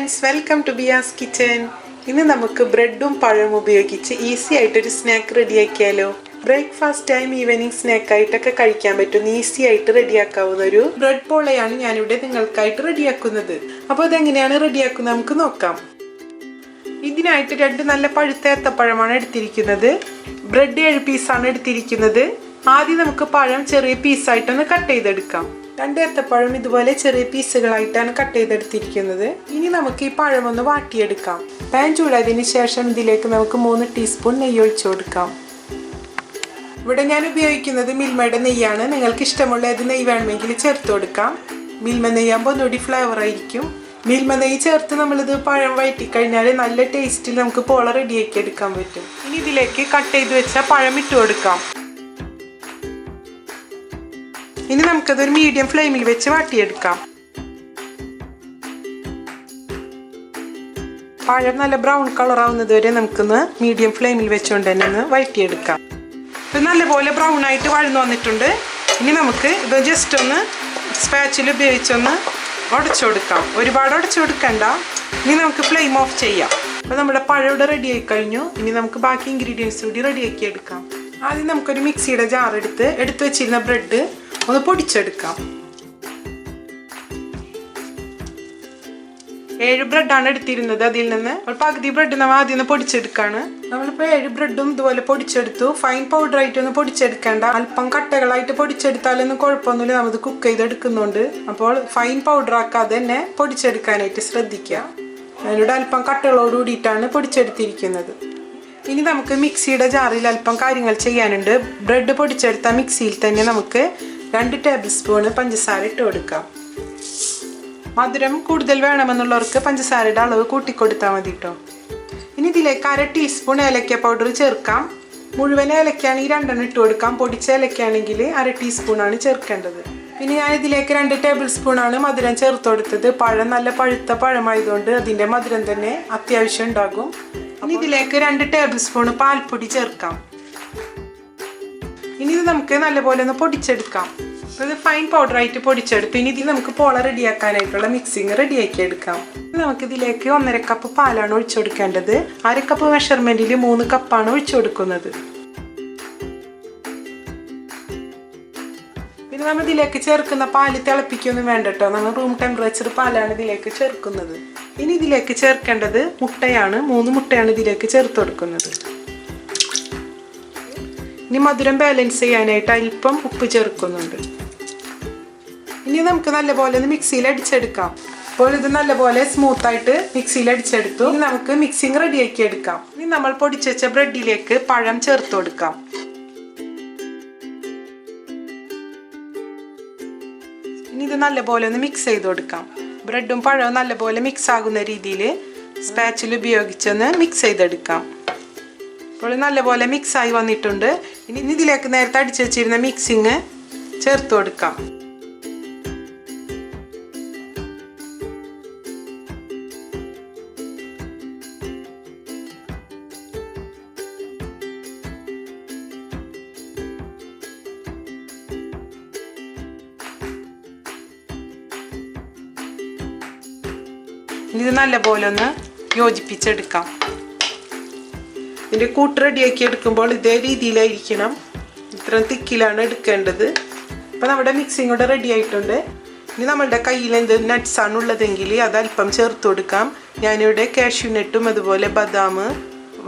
friends, welcome to Biyas Ktchen. ഇന്ന് നമുക്ക് ബ്രെഡും പഴവും ഉപയോഗിച്ച് ഈസി ആയിട്ട് ഒരു സ്നാക്ക് റെഡിയാക്കിയാലോ. ബ്രേക്ക്ഫാസ്റ്റ് ടൈം ഈവനിങ് സ്നാക്ക് ആയിട്ടൊക്കെ കഴിക്കാൻ പറ്റുന്ന ഈസി ആയിട്ട് റെഡിയാക്കാവുന്ന ഒരു ബ്രെഡ് പോളയാണ് ഞാനിവിടെ നിങ്ങൾക്കായിട്ട് റെഡിയാക്കുന്നത്. അപ്പോൾ അതെങ്ങനെയാണ് റെഡിയാക്കുന്നത് നമുക്ക് നോക്കാം. ഇതിനായിട്ട് 2 നല്ല പഴുത്ത ഏത്തപ്പഴമാണ് എടുത്തിരിക്കുന്നത്. ബ്രെഡ് 7 പീസാണ് എടുത്തിരിക്കുന്നത്. ആദ്യം നമുക്ക് പഴം ചെറിയ പീസായിട്ടൊന്ന് കട്ട് ചെയ്തെടുക്കാം. 2 ഏത്തപ്പഴം ഇതുപോലെ ചെറിയ പീസുകളായിട്ടാണ് കട്ട് ചെയ്തെടുത്തിരിക്കുന്നത്. ഇനി നമുക്ക് ഈ പഴം ഒന്ന് വാട്ടിയെടുക്കാം. പാൻ ചൂടായതിന് ശേഷം ഇതിലേക്ക് നമുക്ക് 3 ടീസ്പൂൺ നെയ്യ് ഒഴിച്ചു കൊടുക്കാം. ഇവിടെ ഞാൻ ഉപയോഗിക്കുന്നത് മിൽമയുടെ നെയ്യാണ്. നിങ്ങൾക്ക് ഇഷ്ടമുള്ള ഏത് നെയ്യ് വേണമെങ്കിൽ ചേർത്ത് കൊടുക്കാം. മിൽമ നെയ്യാകുമ്പോൾ ഒന്നുകൂടി ഫ്ലേവർ ആയിരിക്കും. മിൽമ നെയ്യ് ചേർത്ത് നമ്മളിത് പഴം വഴറ്റി കഴിഞ്ഞാൽ നല്ല ടേസ്റ്റിൽ നമുക്ക് പോള റെഡിയാക്കി എടുക്കാൻ പറ്റും. ഇനി ഇതിലേക്ക് കട്ട് ചെയ്ത് വെച്ച പഴം ഇട്ട് കൊടുക്കാം. ഇനി നമുക്കതൊരു മീഡിയം ഫ്ലെയിമിൽ വെച്ച് വാട്ടിയെടുക്കാം. പഴം നല്ല ബ്രൗൺ കളർ ആവുന്നത് വരെ നമുക്കൊന്ന് മീഡിയം ഫ്ലെയിമിൽ വെച്ചുകൊണ്ട് തന്നെ ഒന്ന് വഴറ്റിയെടുക്കാം. ഇത് നല്ലപോലെ ബ്രൗൺ ആയിട്ട് വഴന്നു വന്നിട്ടുണ്ട്. ഇനി നമുക്ക് ഇത് ജസ്റ്റ് ഒന്ന് സ്പാച്ചിൽ ഉപയോഗിച്ചൊന്ന് ഉടച്ചു കൊടുക്കാം. ഒരുപാട് ഉടച്ചു കൊടുക്കണ്ട. ഇനി നമുക്ക് ഫ്ലെയിം ഓഫ് ചെയ്യാം. അപ്പോൾ നമ്മുടെ പഴം ഇവിടെ റെഡി ആയി കഴിഞ്ഞു. ഇനി നമുക്ക് ബാക്കി ഇൻഗ്രീഡിയൻസ് കൂടി റെഡിയാക്കി എടുക്കാം. ആദ്യം നമുക്കൊരു മിക്സിയുടെ ജാർ എടുത്ത് വെച്ചിരുന്ന ബ്രെഡ് ഒന്ന് പൊടിച്ചെടുക്കാം. 7 ബ്രെഡാണ് എടുത്തിരുന്നത്. അതിൽ നിന്ന് പകുതി ബ്രെഡ് നമ്മൾ ആദ്യം ഒന്ന് പൊടിച്ചെടുക്കാണ്. നമ്മളിപ്പോൾ 7 ബ്രെഡും ഇതുപോലെ പൊടിച്ചെടുത്തു. ഫൈൻ പൗഡർ ആയിട്ടൊന്ന് പൊടിച്ചെടുക്കേണ്ട. അല്പം കട്ടകളായിട്ട് പൊടിച്ചെടുത്താലൊന്നും കുഴപ്പമൊന്നുമില്ല. നമുക്ക് കുക്ക് ചെയ്തെടുക്കുന്നുണ്ട്. അപ്പോൾ ഫൈൻ പൗഡർ ആക്കാതെ തന്നെ പൊടിച്ചെടുക്കാനായിട്ട് ശ്രദ്ധിക്കുക. ഞാനിവിടെ അല്പം കട്ടകളോട് കൂടിയിട്ടാണ് പൊടിച്ചെടുത്തിരിക്കുന്നത്. ഇനി നമുക്ക് മിക്സിയുടെ ജാറിൽ അല്പം കാര്യങ്ങൾ ചെയ്യാനുണ്ട്. ബ്രെഡ് പൊടിച്ചെടുത്ത മിക്സിയിൽ തന്നെ നമുക്ക് 2 ടേബിൾ സ്പൂൺ പഞ്ചസാര ഇട്ട് കൊടുക്കാം. മധുരം കൂടുതൽ വേണമെന്നുള്ളവർക്ക് പഞ്ചസാരയുടെ അളവ് കൂട്ടിക്കൊടുത്താൽ മതി കേട്ടോ. ഇനി ഇതിലേക്ക് 1/2 ടീസ്പൂൺ ഏലക്ക പൗഡർ ചേർക്കാം. മുഴുവൻ ഏലക്കയാണെങ്കിൽ 2 ഇട്ട് കൊടുക്കാം. പൊടിച്ച ഏലക്കയാണെങ്കിൽ 1/2 ടീസ്പൂണാണ് ചേർക്കേണ്ടത്. പിന്നെ ഞാൻ ഇതിലേക്ക് 2 ടേബിൾ സ്പൂണാണ് മധുരം ചേർത്ത് കൊടുത്തത്. പഴം നല്ല പഴുത്ത പഴമായതുകൊണ്ട് അതിൻ്റെ മധുരം തന്നെ അത്യാവശ്യം ഉണ്ടാകും. ഇനി ഇതിലേക്ക് 2 ടേബിൾ സ്പൂൺ പാൽപ്പൊടി ചേർക്കാം. ഇനി ഇത് നമുക്ക് നല്ലപോലെ ഒന്ന് പൊടിച്ചെടുക്കാം. അപ്പോൾ ഇത് ഫൈൻ പൗഡറായിട്ട് പൊടിച്ചെടുത്തു. ഇനി ഇത് നമുക്ക് പോള റെഡിയാക്കാനായിട്ടുള്ള മിക്സിങ് റെഡിയാക്കി എടുക്കാം. നമുക്കിതിലേക്ക് 1.5 കപ്പ് പാലാണ് ഒഴിച്ചു കൊടുക്കേണ്ടത്. 1/2 കപ്പ് മെഷർമെൻറ്റിൽ 3 കപ്പാണ് ഒഴിച്ചു കൊടുക്കുന്നത്. പിന്നെ നമ്മൾ ഇതിലേക്ക് ചേർക്കുന്ന പാല് തിളപ്പിക്കൊന്നും വേണ്ട കേട്ടോ. നമ്മൾ റൂം ടെമ്പറേച്ചർ പാലാണ് ഇതിലേക്ക് ചേർക്കുന്നത്. ഇനി ഇതിലേക്ക് ചേർക്കേണ്ടത് മുട്ടയാണ്. 3 മുട്ടയാണ് ഇതിലേക്ക് ചേർത്ത് കൊടുക്കുന്നത്. ഇനി മധുരം ബാലൻസ് ചെയ്യാനായിട്ട് അല്പം ഉപ്പ് ചേർക്കുന്നുണ്ട്. ഇനി നമുക്ക് നല്ലപോലെ ഒന്ന് മിക്സിയിൽ അടിച്ചെടുക്കാം. അപ്പോൾ ഇത് നല്ലപോലെ സ്മൂത്തായിട്ട് മിക്സിയിൽ അടിച്ചെടുത്തു. ഇനി നമുക്ക് മിക്സിങ് റെഡിയാക്കി എടുക്കാം. ഇനി നമ്മൾ പൊടിച്ച് വെച്ച ബ്രെഡിലേക്ക് പഴം ചേർത്ത് കൊടുക്കാം. ഇനി ഇത് നല്ലപോലെ ഒന്ന് മിക്സ് ചെയ്ത് കൊടുക്കാം. ബ്രെഡും പഴവും നല്ലപോലെ മിക്സ് ആകുന്ന രീതിയിൽ സ്പാച്ചിൽ ഉപയോഗിച്ചൊന്ന് മിക്സ് ചെയ്തെടുക്കാം. അപ്പോൾ നല്ലപോലെ മിക്സായി വന്നിട്ടുണ്ട്. ഇനി ഇതിലേക്ക് നേരത്തെ അടിച്ചു വെച്ചിരുന്ന മിക്സിങ് ചേർത്ത് കൊടുക്കാം. ഇത് നല്ലപോലെ ഒന്ന് യോജിപ്പിച്ചെടുക്കാം. ഇതിൻ്റെ കൂട്ട് റെഡിയാക്കി എടുക്കുമ്പോൾ ഇതേ രീതിയിലായിരിക്കണം. ഇത്ര തിക്കിലാണ് എടുക്കേണ്ടത്. അപ്പോൾ നമ്മുടെ മിക്സിങ് കൂടെ റെഡി ആയിട്ടുണ്ട്. ഇനി നമ്മളുടെ കയ്യിൽ എന്ത് നട്ട്സാണ് ഉള്ളതെങ്കിൽ അത് അല്പം ചേർത്ത് കൊടുക്കാം. ഞാനിവിടെ കാഷ്യൂ നട്ടും അതുപോലെ ബദാം,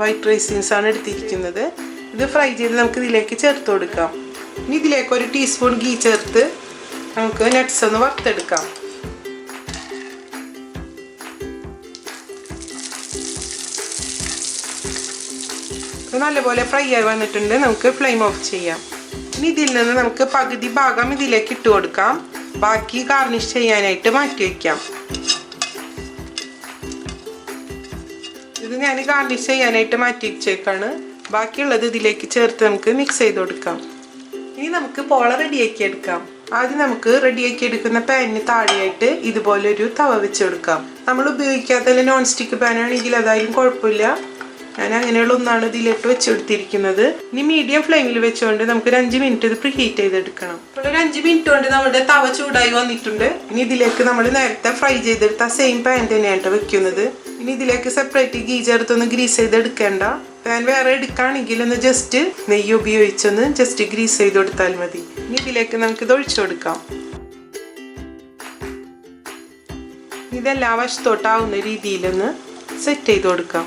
വൈറ്റ് റൈസിൻസാണ് എടുത്തിരിക്കുന്നത്. ഇത് ഫ്രൈ ചെയ്ത് നമുക്ക് ഇതിലേക്ക് ചേർത്ത് കൊടുക്കാം. ഇനി ഇതിലേക്ക് 1 ടീസ്പൂൺ ഗീ ചേർത്ത് നമുക്ക് നട്ട്സ് ഒന്ന് വറുത്തെടുക്കാം. നല്ലപോലെ ഫ്രൈ ആയി വന്നിട്ടുണ്ട്. നമുക്ക് ഫ്ലെയിം ഓഫ് ചെയ്യാം. ഇനി ഇതിൽ നിന്ന് നമുക്ക് പകുതി ഭാഗം ഇതിലേക്ക് ഇട്ട് കൊടുക്കാം. ബാക്കി ഗാർണിഷ് ചെയ്യാനായിട്ട് മാറ്റി വയ്ക്കാം. ഇത് ഞാൻ ഗാർണിഷ് ചെയ്യാനായിട്ട് മാറ്റി വെച്ചേക്കാണ്. ബാക്കിയുള്ളത് ഇതിലേക്ക് ചേർത്ത് നമുക്ക് മിക്സ് ചെയ്ത് കൊടുക്കാം. ഇനി നമുക്ക് പോള റെഡിയാക്കി എടുക്കാം. ആദ്യം നമുക്ക് റെഡിയാക്കി എടുക്കുന്ന പാനിന് താഴെയായിട്ട് ഇതുപോലെ ഒരു തവ വെച്ച് കൊടുക്കാം. നമ്മൾ ഉപയോഗിക്കാത്ത നോൺ സ്റ്റിക്ക് പാനാണെങ്കിൽ അതായാലും കുഴപ്പമില്ല. ഞാൻ അങ്ങനെയുള്ള ഒന്നാണ് ഇതിലിട്ട് വെച്ചെടുത്തിരിക്കുന്നത്. ഇനി മീഡിയം ഫ്ലെയിമിൽ വെച്ചുകൊണ്ട് നമുക്ക് 5 മിനിറ്റ് ഇത് പ്രീ ഹീറ്റ് ചെയ്തെടുക്കണം. അപ്പോൾ ഒരു 5 മിനിറ്റ് കൊണ്ട് നമ്മുടെ തവ ചൂടായി വന്നിട്ടുണ്ട്. ഇനി ഇതിലേക്ക് നമ്മൾ നേരത്തെ ഫ്രൈ ചെയ്തെടുത്ത സെയിം പാൻ തന്നെയാണ് വെക്കുന്നത്. ഇനി ഇതിലേക്ക് സെപ്പറേറ്റ് ഗീ ചേർത്തൊന്ന് ഗ്രീസ് ചെയ്തെടുക്കേണ്ട. പാൻ വേറെ എടുക്കുകയാണെങ്കിൽ ഒന്ന് ജസ്റ്റ് നെയ്യ് ഉപയോഗിച്ചൊന്ന് ജസ്റ്റ് ഗ്രീസ് ചെയ്ത് കൊടുത്താൽ മതി. ഇനി ഇതിലേക്ക് നമുക്കിത് ഒഴിച്ചു കൊടുക്കാം. ഇതെല്ലാ വശത്തോട്ടാവുന്ന രീതിയിലൊന്ന് സെറ്റ് ചെയ്ത് കൊടുക്കാം.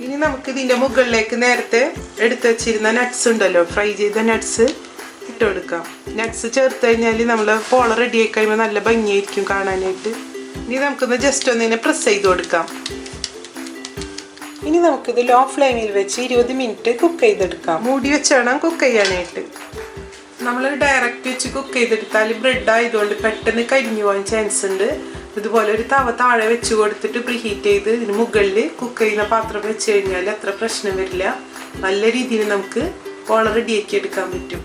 ഇനി നമുക്ക് ഇതിൻ്റെ മുകളിലേക്ക് നേരത്തെ എടുത്തു വെച്ചിരുന്ന നട്ട്സ് ഉണ്ടല്ലോ, ഫ്രൈ ചെയ്ത നട്ട്സ് ഇട്ട് കൊടുക്കാം. നട്ട്സ് ചേർത്ത് കഴിഞ്ഞാൽ നമ്മൾ പോള റെഡി ആയി കഴിയുമ്പോൾ നല്ല ഭംഗിയായിരിക്കും കാണാനായിട്ട്. ഇനി നമുക്കൊന്ന് ജസ്റ്റ് ഒന്നിനെ പ്രസ് ചെയ്ത് കൊടുക്കാം. ഇനി നമുക്കിത് ലോ ഫ്ലെയിമിൽ വെച്ച് 20 മിനിറ്റ് കുക്ക് ചെയ്തെടുക്കാം. മൂടി വെച്ച് വേണം കുക്ക് ചെയ്യാനായിട്ട്. നമ്മൾ ഡയറക്റ്റ് വെച്ച് കുക്ക് ചെയ്തെടുത്താൽ ബ്രെഡ് ആയതുകൊണ്ട് പെട്ടെന്ന് കരിഞ്ഞു പോകാൻ ചാൻസ് ഉണ്ട്. ഇതുപോലെ ഒരു തവ താഴെ വെച്ച് കൊടുത്തിട്ട് പ്രീഹീറ്റ് ചെയ്ത് ഇതിന് മുകളിൽ കുക്ക് ചെയ്യുന്ന പാത്രം വെച്ച് കഴിഞ്ഞാൽ അത്ര പ്രശ്നം വരില്ല. നല്ല രീതിയിൽ നമുക്ക് പോള റെഡിയാക്കി എടുക്കാൻ പറ്റും.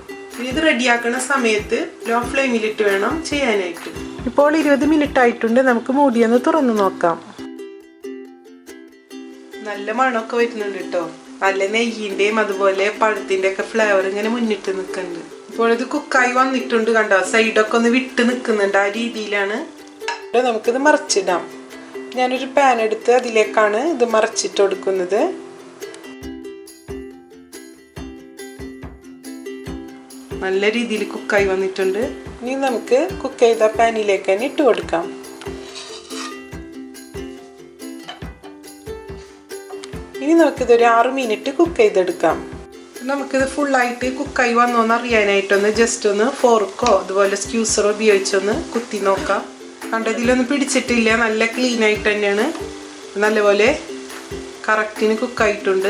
ഇത് റെഡിയാക്കുന്ന സമയത്ത് ലോ ഫ്ലെയിമിലിട്ട് വേണം ചെയ്യാനായിട്ട്. ഇപ്പോൾ 20 മിനിറ്റ് ആയിട്ടുണ്ട്. നമുക്ക് മൂടിയൊന്ന് തുറന്നു നോക്കാം. നല്ല മണമൊക്കെ വരുന്നുണ്ട് കേട്ടോ. നല്ല നെയ്യിൻ്റെയും അതുപോലെ പഴത്തിൻ്റെ ഒക്കെ ഫ്ലേവർ ഇങ്ങനെ മുന്നിട്ട് നിൽക്കുന്നുണ്ട്. ഇപ്പോൾ ഇത് കുക്കായി വന്നിട്ടുണ്ട്. കണ്ടോ, സൈഡൊക്കെ ഒന്ന് വിട്ട് നിൽക്കുന്നുണ്ട്. ആ രീതിയിലാണ്. നമുക്കിത് മറിച്ചിടാം. ഞാനൊരു പാൻ എടുത്ത് അതിലേക്കാണ് ഇത് മറിച്ചിട്ട് കൊടുക്കുന്നത്. നല്ല രീതിയിൽ കുക്കായി വന്നിട്ടുണ്ട്. ഇനി നമുക്ക് കുക്ക് ചെയ്ത പാനിലേക്ക് തന്നെ ഇട്ട് കൊടുക്കാം. ഇനി നമുക്കിതൊരു 6 മിനിറ്റ് കുക്ക് ചെയ്തെടുക്കാം. നമുക്കിത് ഫുള്ളായിട്ട് കുക്കായി വന്നോന്ന് അറിയാനായിട്ടൊന്ന് ജസ്റ്റ് ഒന്ന് ഫോർക്കോ അതുപോലെ സ്ക്യൂസറോ ഉപയോഗിച്ചൊന്ന് കുത്തി നോക്കാം. കണ്ടതിലൊന്നും പിടിച്ചിട്ടില്ല. നല്ല ക്ലീൻ ആയിട്ട് തന്നെയാണ്, നല്ലപോലെ കറക്റ്റിന് കുക്കായിട്ടുണ്ട്.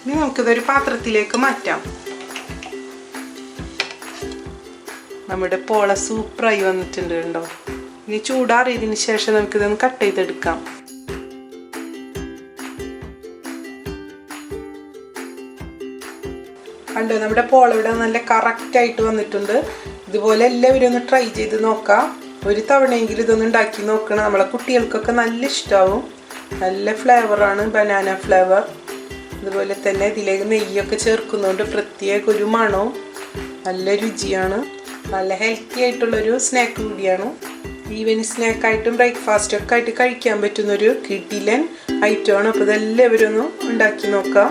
ഇനി നമുക്കിതൊരു പാത്രത്തിലേക്ക് മാറ്റാം. നമ്മുടെ പോള സൂപ്പറായി വന്നിട്ടുണ്ട് കണ്ടോ. ഇനി ചൂടാറിയതിന് ശേഷം നമുക്കിതൊന്ന് കട്ട് ചെയ്തെടുക്കാം. കണ്ടോ, നമ്മുടെ പോള ഇവിടെ നല്ല കറക്റ്റായിട്ട് വന്നിട്ടുണ്ട്. ഇതുപോലെ എല്ലാവരും ഒന്ന് ട്രൈ ചെയ്ത് നോക്കാം. ഒരു തവണയെങ്കിലും ഇതൊന്ന് ഉണ്ടാക്കി നോക്കണം. നമ്മളെ കുട്ടികൾക്കൊക്കെ നല്ല ഇഷ്ടമാവും. നല്ല ഫ്ലേവറാണ്, ബനാന ഫ്ലേവർ. അതുപോലെ തന്നെ ഇതിലേക്ക് നെയ്യൊക്കെ ചേർക്കുന്നതുകൊണ്ട് പ്രത്യേക ഒരു മണവും നല്ല രുചിയാണ്. നല്ല ഹെൽത്തി ആയിട്ടുള്ളൊരു സ്നാക്ക് കൂടിയാണ്. ഈവനിങ് സ്നാക്കായിട്ടും ബ്രേക്ക്ഫാസ്റ്റൊക്കെ ആയിട്ട് കഴിക്കാൻ പറ്റുന്നൊരു കിടിലൻ ഐറ്റമാണ്. അപ്പോൾ ഇതെല്ലാവരും ഒന്ന് ഉണ്ടാക്കി നോക്കാം.